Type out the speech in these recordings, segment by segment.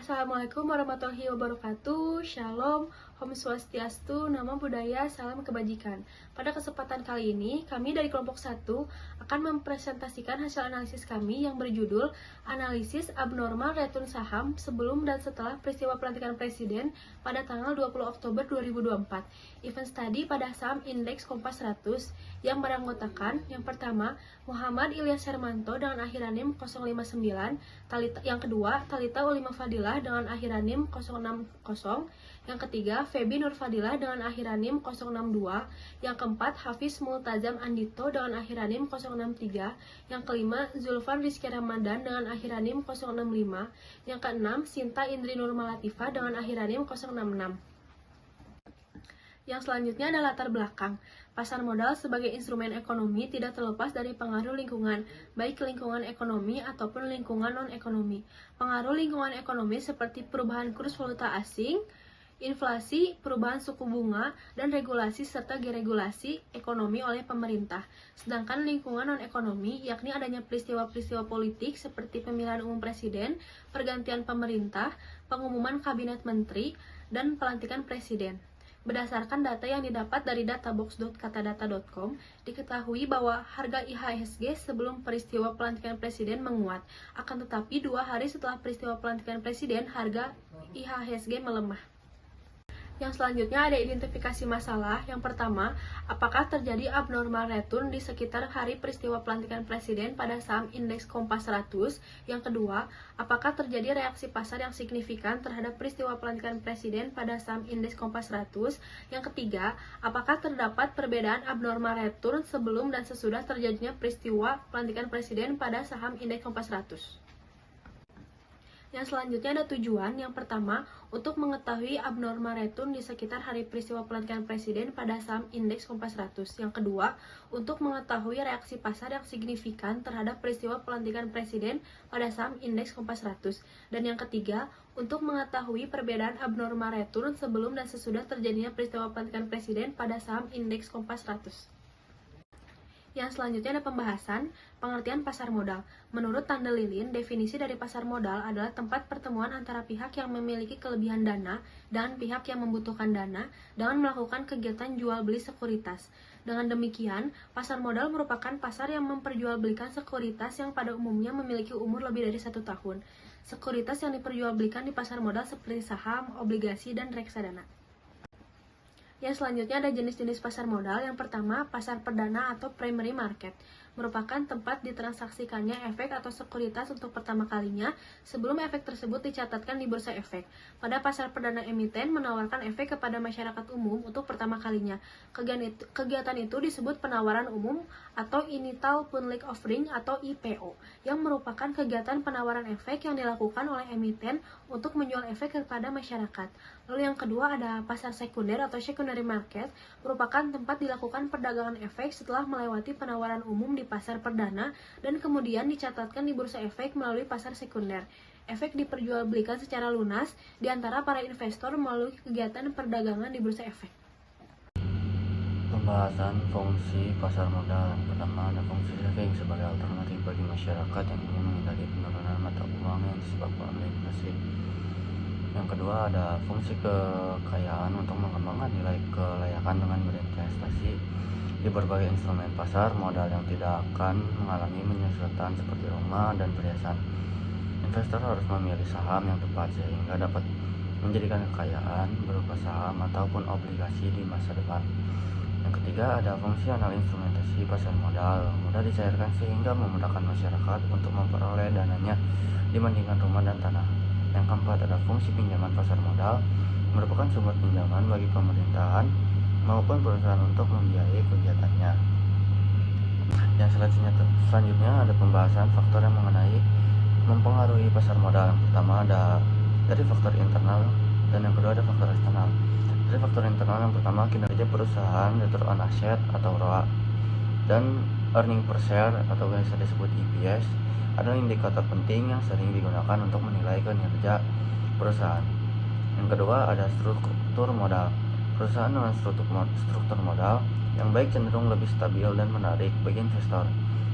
Assalamualaikum warahmatullahi wabarakatuh. Shalom, Om Swastiastu, Namo Buddhaya, Salam Kebajikan. Pada kesempatan kali ini, kami dari kelompok 1 akan mempresentasikan hasil analisis kami yang berjudul Analisis Abnormal Return Saham Sebelum dan Setelah Peristiwa Pelantikan Presiden pada tanggal 20 Oktober 2024. Event study pada saham indeks Kompas 100 yang beranggotakan yang pertama, Muhammad Ilyas Hermanto dengan akhiran NIM 059, yang kedua, Talita Ulima Fadilah dengan akhiran NIM 060, yang ketiga, Febi Nur Fadilah dengan akhiran NIM 062, yang keempat, Hafiz Multazam Andito dengan akhiran NIM 063, yang kelima, Zulfan Rizky Ramadan dengan akhiran NIM 065, yang keenam, Sinta Indri Nur Malatifah dengan akhiran NIM 066. Yang selanjutnya adalah latar belakang. Pasar modal sebagai instrumen ekonomi tidak terlepas dari pengaruh lingkungan, baik lingkungan ekonomi ataupun lingkungan non-ekonomi. Pengaruh lingkungan ekonomi seperti perubahan kurs valuta asing, inflasi, perubahan suku bunga, dan regulasi serta deregulasi ekonomi oleh pemerintah. Sedangkan lingkungan non-ekonomi, yakni adanya peristiwa-peristiwa politik seperti pemilihan umum presiden, pergantian pemerintah, pengumuman kabinet menteri, dan pelantikan presiden. Berdasarkan data yang didapat dari databox.katadata.com, diketahui bahwa harga IHSG sebelum peristiwa pelantikan presiden menguat. Akan tetapi 2 hari setelah peristiwa pelantikan presiden, harga IHSG melemah. Yang selanjutnya ada identifikasi masalah. Yang pertama, apakah terjadi abnormal return di sekitar hari peristiwa pelantikan presiden pada saham indeks Kompas 100? Yang kedua, apakah terjadi reaksi pasar yang signifikan terhadap peristiwa pelantikan presiden pada saham indeks Kompas 100? Yang ketiga, apakah terdapat perbedaan abnormal return sebelum dan sesudah terjadinya peristiwa pelantikan presiden pada saham indeks Kompas 100? Yang selanjutnya ada tujuan. Yang pertama, untuk mengetahui abnormal return di sekitar hari peristiwa pelantikan presiden pada saham indeks Kompas 100. Yang kedua, untuk mengetahui reaksi pasar yang signifikan terhadap peristiwa pelantikan presiden pada saham indeks Kompas 100. Dan yang ketiga, untuk mengetahui perbedaan abnormal return sebelum dan sesudah terjadinya peristiwa pelantikan presiden pada saham indeks Kompas 100. Yang selanjutnya ada pembahasan pengertian pasar modal. Menurut Tanda Lilin, definisi dari pasar modal adalah tempat pertemuan antara pihak yang memiliki kelebihan dana dan pihak yang membutuhkan dana dengan melakukan kegiatan jual beli sekuritas. Dengan demikian, pasar modal merupakan pasar yang memperjualbelikan sekuritas yang pada umumnya memiliki umur lebih dari 1 tahun. Sekuritas yang diperjualbelikan di pasar modal seperti saham, obligasi, dan reksadana. Yang selanjutnya ada jenis-jenis pasar modal. Yang pertama, pasar perdana atau primary market. Merupakan tempat ditransaksikannya efek atau sekuritas untuk pertama kalinya sebelum efek tersebut dicatatkan di bursa efek. Pada pasar perdana, emiten menawarkan efek kepada masyarakat umum untuk pertama kalinya. Kegiatan itu disebut penawaran umum atau Initial Public Offering atau IPO, yang merupakan kegiatan penawaran efek yang dilakukan oleh emiten untuk menjual efek kepada masyarakat. Lalu yang kedua ada pasar sekunder atau secondary market, merupakan tempat dilakukan perdagangan efek setelah melewati penawaran umum di pasar perdana dan kemudian dicatatkan di bursa efek melalui pasar sekunder. Efek diperjualbelikan secara lunas di antara para investor melalui kegiatan perdagangan di bursa efek. Pembahasan fungsi pasar modal. Yang pertama ada fungsi saving sebagai alternatif bagi masyarakat yang ingin menghindari penurunan mata uang yang disebabkan oleh inflasi. Yang kedua ada fungsi kekayaan untuk mengembangkan nilai kelayakan dengan berinvestasi di berbagai instrumen pasar modal yang tidak akan mengalami penyesuaian seperti rumah dan perhiasan. Investor harus memilih saham yang tepat sehingga dapat menjadikan kekayaan berupa saham ataupun obligasi di masa depan. Yang ketiga ada fungsi anal instrumentasi pasar modal, mudah dicairkan sehingga memudahkan masyarakat untuk memperoleh dananya dibandingkan rumah dan tanah. Yang keempat ada fungsi pinjaman pasar modal, merupakan sumber pinjaman bagi pemerintahan maupun perusahaan untuk membiayai kegiatannya. Yang selanjutnya ada pembahasan faktor yang mempengaruhi pasar modal. Yang pertama ada dari faktor internal dan yang kedua ada faktor eksternal. Dari faktor internal yang pertama kinerja perusahaan, return on asset atau ROA, dan earning per share atau biasa disebut EPS adalah indikator penting yang sering digunakan untuk menilai kinerja perusahaan. Yang kedua ada struktur modal. Perusahaan dengan struktur modal yang baik cenderung lebih stabil dan menarik bagi investor.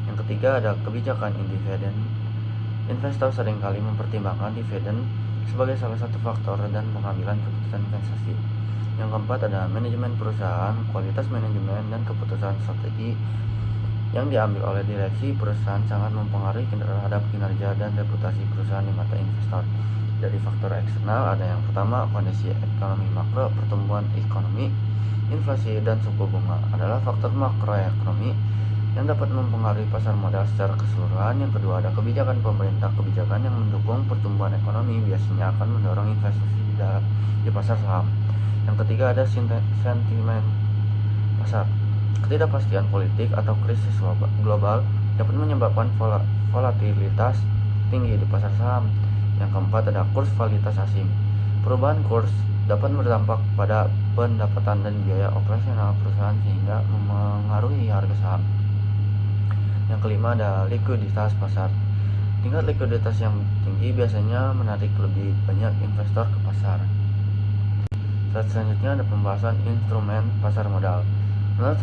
Yang ketiga ada kebijakan dividen. Investor seringkali mempertimbangkan dividen sebagai salah satu faktor dan pengambilan keputusan investasi. Yang keempat ada manajemen perusahaan, kualitas manajemen dan keputusan strategi yang diambil oleh direksi perusahaan sangat mempengaruhi terhadap kinerja dan reputasi perusahaan di mata investor. Dari faktor eksternal ada yang pertama kondisi ekonomi makro, pertumbuhan ekonomi, inflasi dan suku bunga adalah faktor makroekonomi yang dapat mempengaruhi pasar modal secara keseluruhan. Yang kedua ada kebijakan pemerintah, kebijakan yang mendukung pertumbuhan ekonomi biasanya akan mendorong investasi di pasar saham. Yang ketiga ada sentimen pasar. Ketidakpastian politik atau krisis global dapat menyebabkan volatilitas tinggi di pasar saham. Yang keempat ada kurs valuta asing. Perubahan kurs dapat berdampak pada pendapatan dan biaya operasional perusahaan sehingga memengaruhi harga saham. Yang kelima ada likuiditas pasar. Tingkat likuiditas yang tinggi biasanya menarik lebih banyak investor ke pasar. Selanjutnya ada pembahasan instrumen pasar modal. Menurut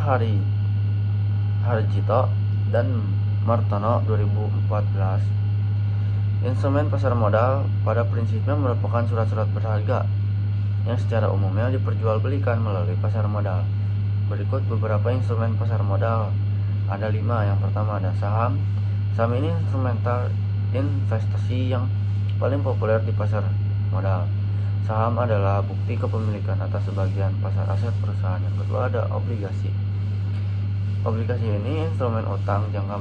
Harjito dan Martono 2014, instrumen pasar modal pada prinsipnya merupakan surat-surat berharga yang secara umumnya diperjualbelikan melalui pasar modal. Berikut beberapa instrumen pasar modal. Ada 5. Yang pertama ada saham. Saham ini instrumental investasi yang paling populer di pasar modal. Saham adalah bukti kepemilikan atas sebagian pasar aset perusahaan. Yang kedua ada obligasi. Obligasi ini instrumen utang jangka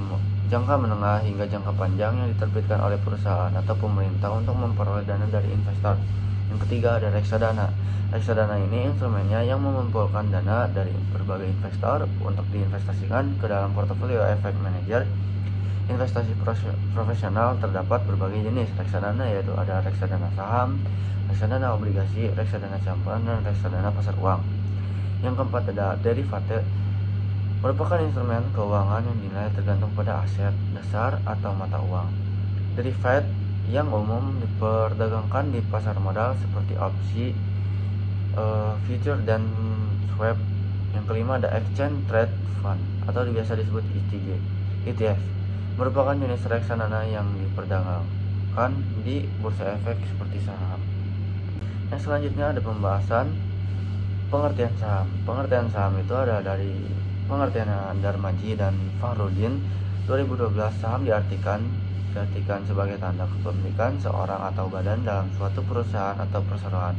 menengah hingga jangka panjang yang diterbitkan oleh perusahaan atau pemerintah untuk memperoleh dana dari investor. Yang ketiga ada reksadana. Reksadana ini instrumennya yang mengumpulkan dana dari berbagai investor untuk diinvestasikan ke dalam portofolio efek manajer investasi profesional. Terdapat berbagai jenis reksadana, yaitu ada reksadana saham, reksadana obligasi, reksadana campuran, dan reksadana pasar uang. Yang keempat ada derivatif. Merupakan instrumen keuangan yang dinilai tergantung pada aset dasar atau mata uang. Derivat yang umum diperdagangkan di pasar modal seperti opsi, future dan swap. Yang kelima ada exchange trade fund atau biasa disebut ETF. Merupakan jenis reksadana yang diperdagangkan di bursa efek seperti saham. Yang selanjutnya ada pembahasan pengertian saham. Pengertian saham itu ada dari pengertian Darmaji dan Fahrudin 2012. Saham diartikan sebagai tanda kepemilikan seorang atau badan dalam suatu perusahaan atau perseroan.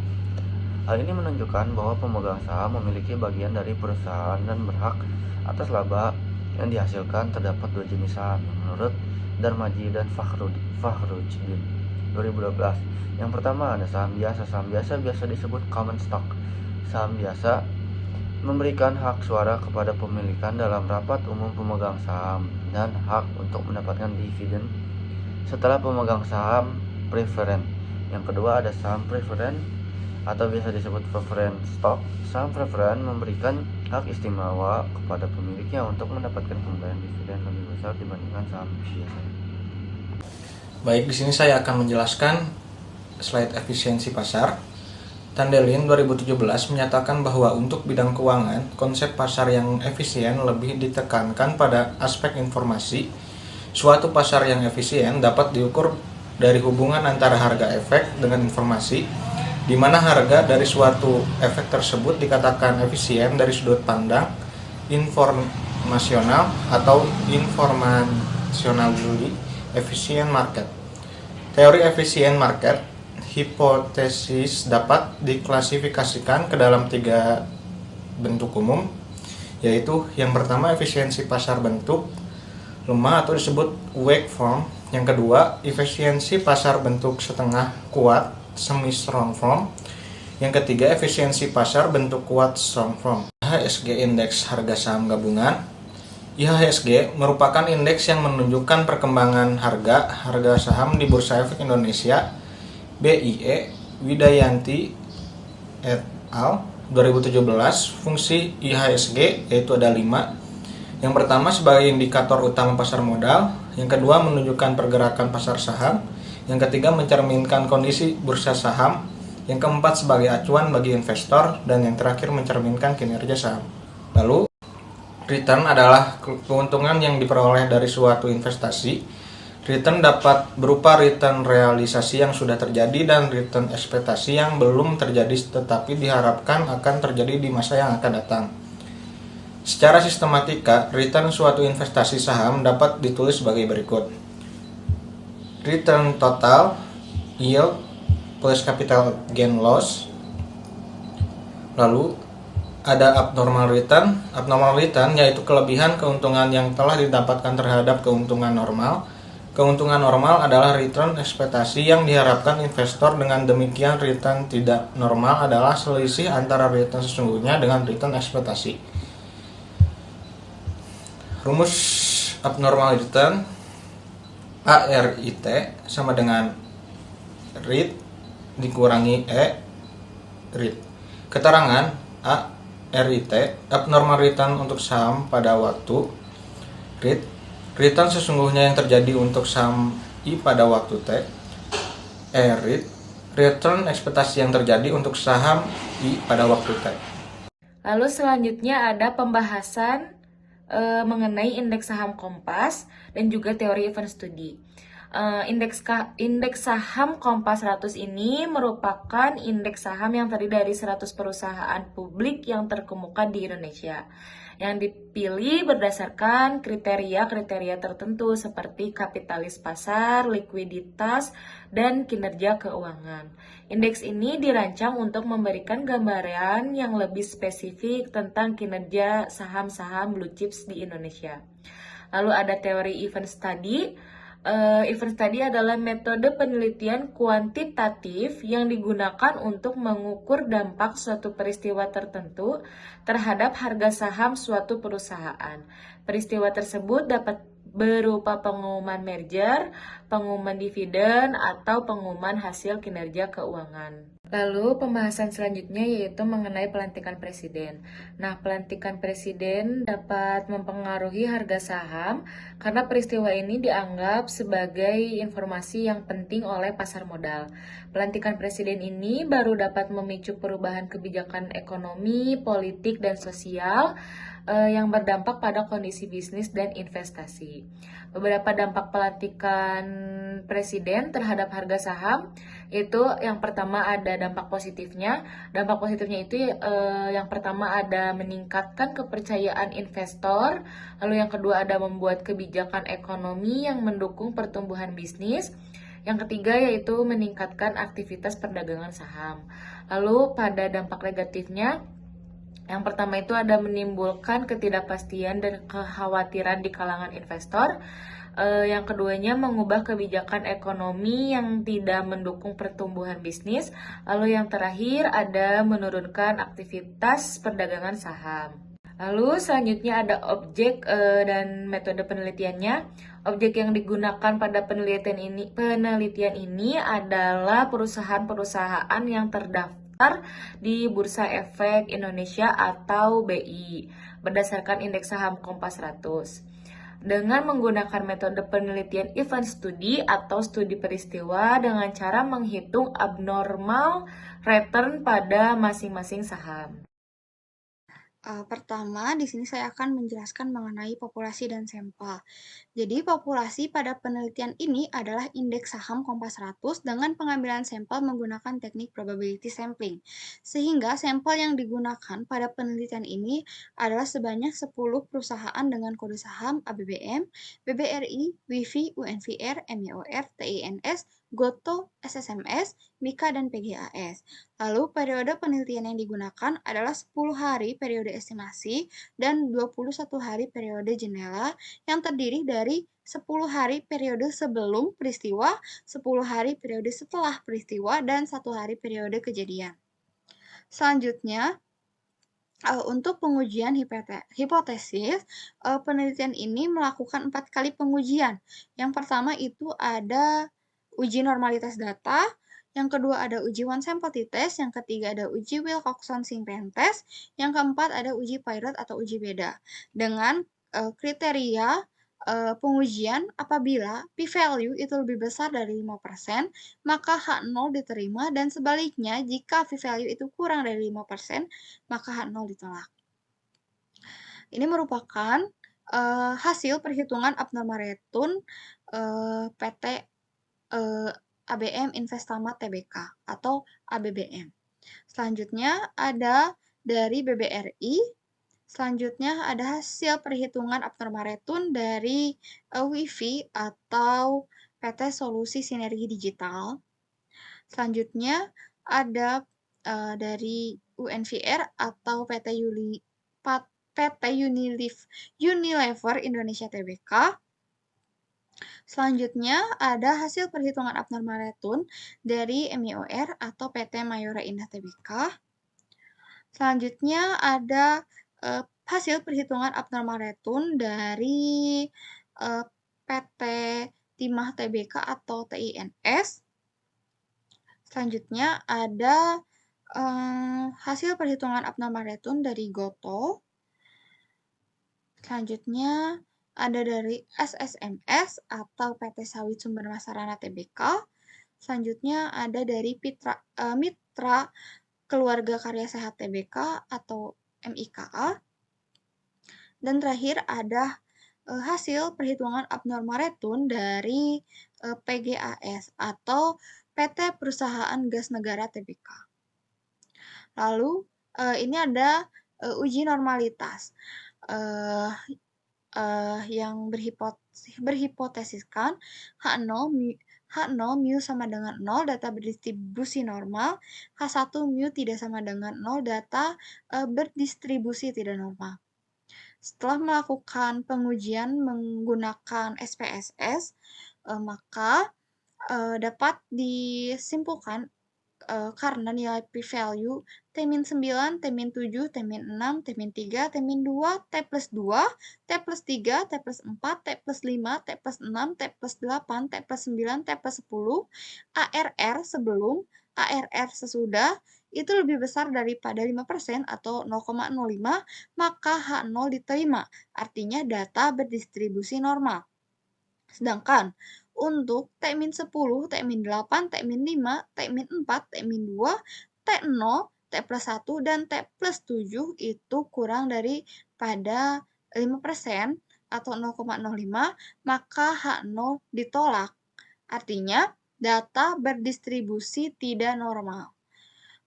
Hal ini menunjukkan bahwa pemegang saham memiliki bagian dari perusahaan dan berhak atas laba yang dihasilkan. Terdapat 2 jenis saham menurut Darmaji dan Fahrudin 2012. Yang pertama ada saham biasa. Saham biasa disebut common stock. Saham biasa memberikan hak suara kepada pemilikan dalam rapat umum pemegang saham dan hak untuk mendapatkan dividen setelah pemegang saham preferen. Yang kedua ada saham preferen atau biasa disebut preference stock. Saham preferen memberikan hak istimewa kepada pemiliknya untuk mendapatkan pembayaran dividen lebih besar dibandingkan saham biasa. Baik, di sini saya akan menjelaskan slide efisiensi pasar. Tandelin 2017 menyatakan bahwa untuk bidang keuangan, konsep pasar yang efisien lebih ditekankan pada aspek informasi. Suatu pasar yang efisien dapat diukur dari hubungan antara harga efek dengan informasi, di mana harga dari suatu efek tersebut dikatakan efisien dari sudut pandang informasional atau informasional dulu, efisien market. Teori efisien market hipotesis dapat diklasifikasikan ke dalam 3 bentuk umum, yaitu yang pertama efisiensi pasar bentuk lemah atau disebut weak form. Yang kedua efisiensi pasar bentuk setengah kuat semi strong form. Yang ketiga efisiensi pasar bentuk kuat strong form. IHSG indeks harga saham gabungan. IHSG merupakan indeks yang menunjukkan perkembangan harga saham di Bursa Efek Indonesia. BIE Widayanti et al. 2017. Fungsi IHSG yaitu ada 5. Yang pertama sebagai indikator utama pasar modal. Yang kedua menunjukkan pergerakan pasar saham. Yang ketiga mencerminkan kondisi bursa saham. Yang keempat sebagai acuan bagi investor. Dan yang terakhir mencerminkan kinerja saham. Lalu return adalah keuntungan yang diperoleh dari suatu investasi. Return dapat berupa return realisasi yang sudah terjadi dan return ekspektasi yang belum terjadi tetapi diharapkan akan terjadi di masa yang akan datang. Secara sistematika, return suatu investasi saham dapat ditulis sebagai berikut. Return total, yield, plus capital gain loss. Lalu ada abnormal return. Abnormal return yaitu kelebihan keuntungan yang telah didapatkan terhadap keuntungan normal. Keuntungan normal adalah return ekspektasi yang diharapkan investor. Dengan demikian, return tidak normal adalah selisih antara return sesungguhnya dengan return ekspektasi. Rumus abnormal return ARIT sama dengan REIT dikurangi REIT. Keterangan ARIT, abnormal return untuk saham pada waktu. REIT, return sesungguhnya yang terjadi untuk saham I pada waktu T. REIT, return ekspektasi yang terjadi untuk saham I pada waktu T. Lalu selanjutnya ada pembahasan mengenai indeks saham Kompas dan juga teori event study. Indeks saham Kompas 100 ini merupakan indeks saham yang terdiri dari 100 perusahaan publik yang terkemuka di Indonesia, yang dipilih berdasarkan kriteria-kriteria tertentu seperti kapitalis pasar, likuiditas, dan kinerja keuangan. Indeks ini dirancang untuk memberikan gambaran yang lebih spesifik tentang kinerja saham-saham blue chips di Indonesia. Lalu ada teori event study. Event study adalah metode penelitian kuantitatif yang digunakan untuk mengukur dampak suatu peristiwa tertentu terhadap harga saham suatu perusahaan. Peristiwa tersebut dapat berupa pengumuman merger, pengumuman dividen, atau pengumuman hasil kinerja keuangan. Lalu pembahasan selanjutnya yaitu mengenai pelantikan presiden. Nah, pelantikan presiden dapat mempengaruhi harga saham karena peristiwa ini dianggap sebagai informasi yang penting oleh pasar modal. Pelantikan presiden ini baru dapat memicu perubahan kebijakan ekonomi, politik, dan sosial yang berdampak pada kondisi bisnis dan investasi. Beberapa dampak pelantikan presiden terhadap harga saham itu yang pertama ada dampak positifnya. Dampak positifnya itu yang pertama ada meningkatkan kepercayaan investor, lalu yang kedua ada membuat kebijakan ekonomi yang mendukung pertumbuhan bisnis. Yang ketiga yaitu meningkatkan aktivitas perdagangan saham. Lalu pada dampak negatifnya, yang pertama itu ada menimbulkan ketidakpastian dan kekhawatiran di kalangan investor. Yang keduanya mengubah kebijakan ekonomi yang tidak mendukung pertumbuhan bisnis. Lalu yang terakhir ada menurunkan aktivitas perdagangan saham. Lalu selanjutnya ada objek dan metode penelitiannya. Objek yang digunakan pada penelitian ini adalah perusahaan-perusahaan yang terdaftar di Bursa Efek Indonesia atau BI berdasarkan indeks saham Kompas 100. Dengan menggunakan metode penelitian event study atau studi peristiwa dengan cara menghitung abnormal return pada masing-masing saham. Pertama, di sini saya akan menjelaskan mengenai populasi dan sampel. Jadi, populasi pada penelitian ini adalah indeks saham Kompas 100 dengan pengambilan sampel menggunakan teknik probability sampling. Sehingga sampel yang digunakan pada penelitian ini adalah sebanyak 10 perusahaan dengan kode saham ABBM, BBRI, WIFI, UNVR, MYOR, TINS, GOTO, SSMS, MIKA, dan PGAS. Lalu, periode penelitian yang digunakan adalah 10 hari periode estimasi dan 21 hari periode jendela yang terdiri dari 10 hari periode sebelum peristiwa, 10 hari periode setelah peristiwa, dan 1 hari periode kejadian. Selanjutnya, untuk pengujian hipotesis, penelitian ini melakukan 4 kali pengujian. Yang pertama itu ada uji normalitas data, yang kedua ada uji one sample t-test, yang ketiga ada uji Wilcoxon-Simpen test, yang keempat ada uji Poirot atau uji beda. Dengan kriteria pengujian apabila p-value itu lebih besar dari 5%, maka H0 diterima, dan sebaliknya jika p-value itu kurang dari 5%, maka H0 ditolak. Ini merupakan hasil perhitungan abnormal return PT ABM Investama Tbk atau ABBM. Selanjutnya ada dari BBRI. Selanjutnya ada hasil perhitungan abnormal return dari WIFI atau PT Solusi Sinergi Digital. Selanjutnya ada dari UNVR atau PT Unilever Indonesia Tbk. Selanjutnya ada hasil perhitungan abnormal return dari MIOR atau PT Mayora Indah Tbk. Selanjutnya ada hasil perhitungan abnormal return dari PT Timah Tbk atau TINS. Selanjutnya ada hasil perhitungan abnormal return dari Goto. Selanjutnya ada dari SSMS atau PT Sawit Sumber Masarana Tbk. Selanjutnya ada dari Mitra Keluarga Karya Sehat Tbk atau MIKA. Dan terakhir ada hasil perhitungan abnormal return dari PGAS atau PT Perusahaan Gas Negara Tbk. Lalu ini ada uji normalitas yang berhipotesiskan H0 mu sama dengan 0 data berdistribusi normal, H1 mu tidak sama dengan 0 data berdistribusi tidak normal. Setelah melakukan pengujian menggunakan SPSS, maka dapat disimpulkan karena nilai p-value T-9, T-7, T-6, T-3, T-2, T+2, T+3, T+4, T+5, T+6, T+8, T+9, T+10, ARR sebelum, ARR sesudah, itu lebih besar daripada 5% atau 0,05, maka H0 diterima, artinya data berdistribusi normal. Sedangkan untuk T-10, T-8, T-5, T-4, T-2, T0, T+1, dan T+7 itu kurang daripada 5% atau 0,05, maka H0 ditolak. Artinya, data berdistribusi tidak normal.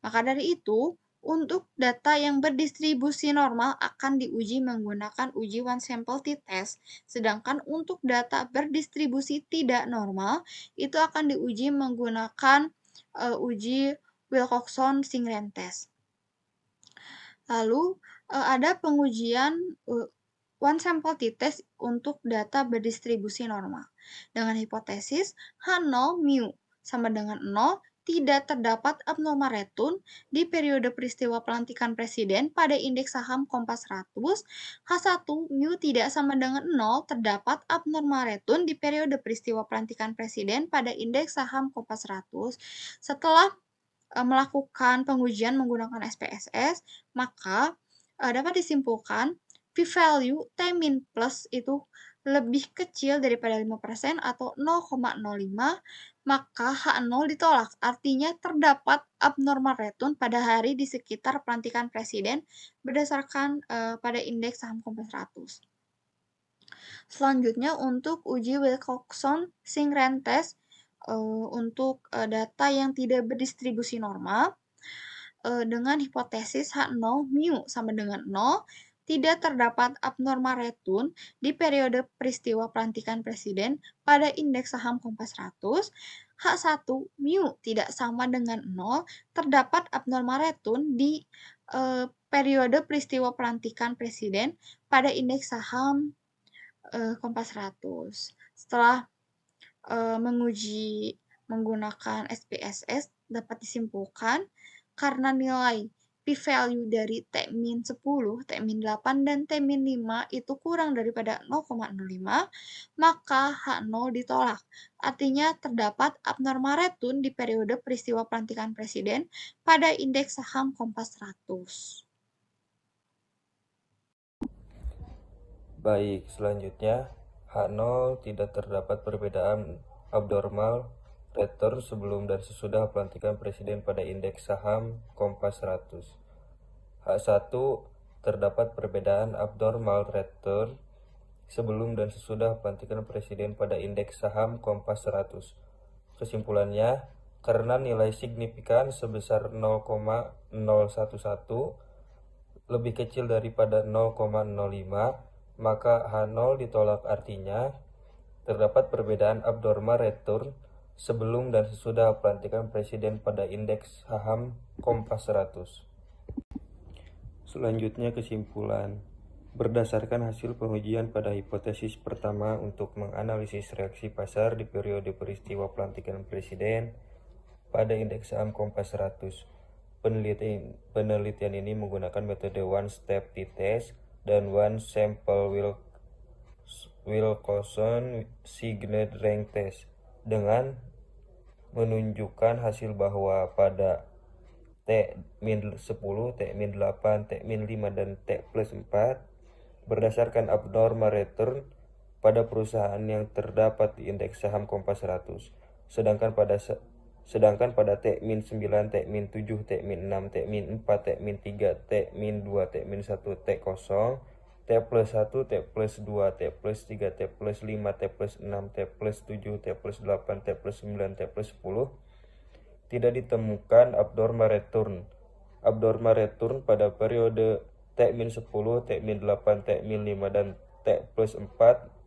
Maka dari itu, untuk data yang berdistribusi normal akan diuji menggunakan uji one sample t-test, sedangkan untuk data berdistribusi tidak normal itu akan diuji menggunakan uji Wilcoxon-Singren test. Lalu ada pengujian one sample t-test untuk data berdistribusi normal dengan hipotesis H0 mu sama dengan 0, tidak terdapat abnormal return di periode peristiwa pelantikan presiden pada indeks saham Kompas 100, H1 mu tidak sama dengan 0, terdapat abnormal return di periode peristiwa pelantikan presiden pada indeks saham Kompas 100. Setelah melakukan pengujian menggunakan SPSS, maka dapat disimpulkan p-value T-min plus itu lebih kecil daripada 5% atau 0,05, maka H0 ditolak. Artinya terdapat abnormal return pada hari di sekitar pelantikan presiden berdasarkan pada indeks saham Kompas 100. Selanjutnya untuk uji Wilcoxon-Singren test untuk data yang tidak berdistribusi normal dengan hipotesis H0 mu sama dengan 0, tidak terdapat abnormal return di periode peristiwa pelantikan presiden pada indeks saham Kompas 100, H1 mu tidak sama dengan 0, terdapat abnormal return di periode peristiwa pelantikan presiden pada indeks saham Kompas 100. Setelah menguji menggunakan SPSS dapat disimpulkan karena nilai p-value dari T-10, T-8, dan T-5 itu kurang daripada 0,05, maka H0 ditolak. Artinya terdapat abnormal return di periode peristiwa pelantikan presiden pada indeks saham Kompas 100. Baik, selanjutnya H0 tidak terdapat perbedaan abnormal return sebelum dan sesudah pelantikan presiden pada indeks saham Kompas 100. H1 terdapat perbedaan abnormal return sebelum dan sesudah pelantikan presiden pada indeks saham Kompas 100. Kesimpulannya, karena nilai signifikan sebesar 0,011 lebih kecil daripada 0,05, maka H0 ditolak, artinya terdapat perbedaan abnormal return sebelum dan sesudah pelantikan presiden pada indeks saham Kompas 100. Selanjutnya kesimpulan. Berdasarkan hasil pengujian pada hipotesis pertama untuk menganalisis reaksi pasar di periode peristiwa pelantikan presiden pada indeks saham Kompas 100, penelitian ini menggunakan metode one step t-test dan one sample Wilcoxon Signet Rank Test dengan menunjukkan hasil bahwa pada T-10, T-8, T-5, dan T+4 berdasarkan abnormal return pada perusahaan yang terdapat di indeks saham Kompas 100. Sedangkan pada T-9, T-7, T-6, T-4, T-3, T-2, T-1, T0, T+1, T+2, T+3, T+5, T+6, T+7, T+8, T+9, T+10 tidak ditemukan abnormal return. Abnormal return pada periode T-10, T-8, T-5, dan T+4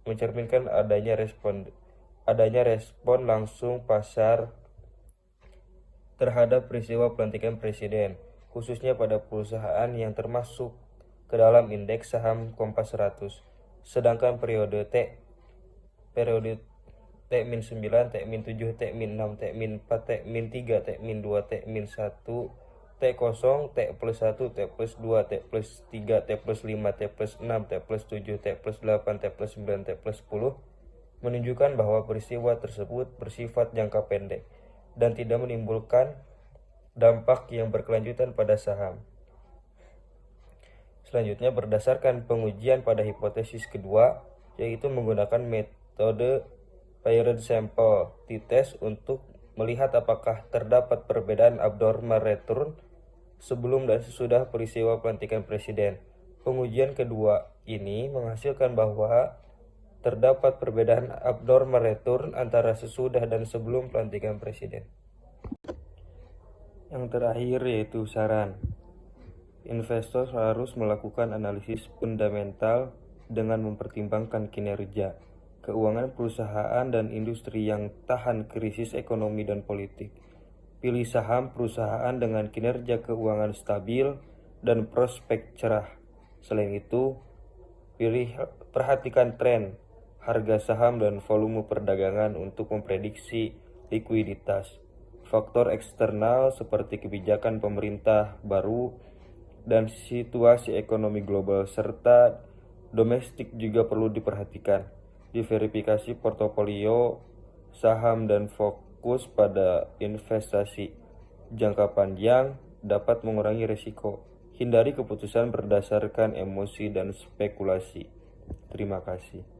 mencerminkan adanya respon langsung pasar terhadap peristiwa pelantikan presiden, khususnya pada perusahaan yang termasuk ke dalam indeks saham Kompas 100. Sedangkan periode T-9, T-7, T-6, T-4, T-3, T-2, T-1, T0, T+1, T+2, T+3, T+5, T+6, T+7, T+8, T+9, T+10 menunjukkan bahwa peristiwa tersebut bersifat jangka pendek dan tidak menimbulkan dampak yang berkelanjutan pada saham. Selanjutnya, berdasarkan pengujian pada hipotesis kedua, yaitu menggunakan metode paired sample t-test untuk melihat apakah terdapat perbedaan abnormal return sebelum dan sesudah peristiwa pelantikan presiden. Pengujian kedua ini menghasilkan bahwa terdapat perbedaan abnormal return antara sesudah dan sebelum pelantikan presiden. Yang terakhir yaitu saran. Investor harus melakukan analisis fundamental dengan mempertimbangkan kinerja, keuangan perusahaan dan industri yang tahan krisis ekonomi dan politik. Pilih saham perusahaan dengan kinerja keuangan stabil dan prospek cerah. Selain itu, perhatikan tren harga saham dan volume perdagangan untuk memprediksi likuiditas. Faktor eksternal seperti kebijakan pemerintah baru dan situasi ekonomi global serta domestik juga perlu diperhatikan. Diverifikasi portofolio saham dan fokus pada investasi jangka panjang dapat mengurangi risiko. Hindari keputusan berdasarkan emosi dan spekulasi. Terima kasih.